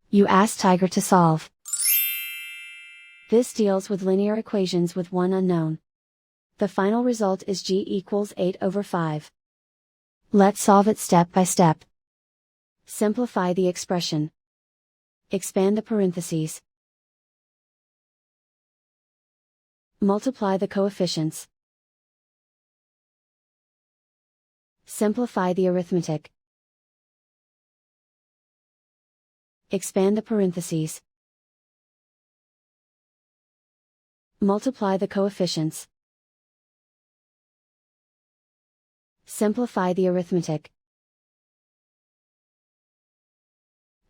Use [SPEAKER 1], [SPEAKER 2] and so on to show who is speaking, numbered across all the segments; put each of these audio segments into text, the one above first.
[SPEAKER 1] You ask Tiger to solve. This deals with linear equations with one unknown. The final result is g equals 8/5. Let's solve it step by step. Simplify the expression. Expand the parentheses. Multiply the coefficients. Simplify the arithmetic. Expand the parentheses. Multiply the coefficients. Simplify the arithmetic.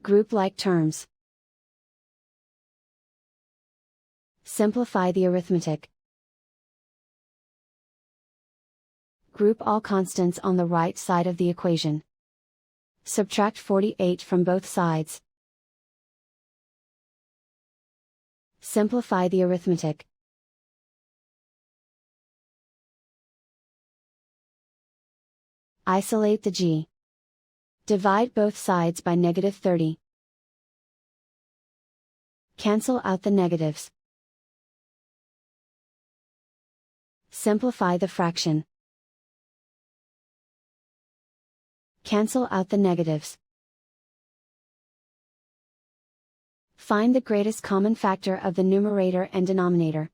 [SPEAKER 1] Group like terms. Simplify the arithmetic. Group all constants on the right side of the equation. Subtract 48 from both sides. Simplify the arithmetic. Isolate the g. Divide both sides by -30. Cancel out the negatives. Simplify the fraction. Cancel out the negatives. Find the greatest common factor of the numerator and denominator.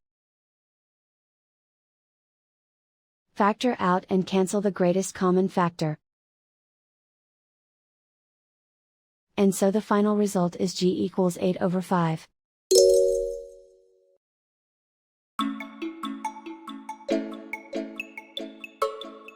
[SPEAKER 1] Factor out and cancel the greatest common factor. And so the final result is g equals 8/5.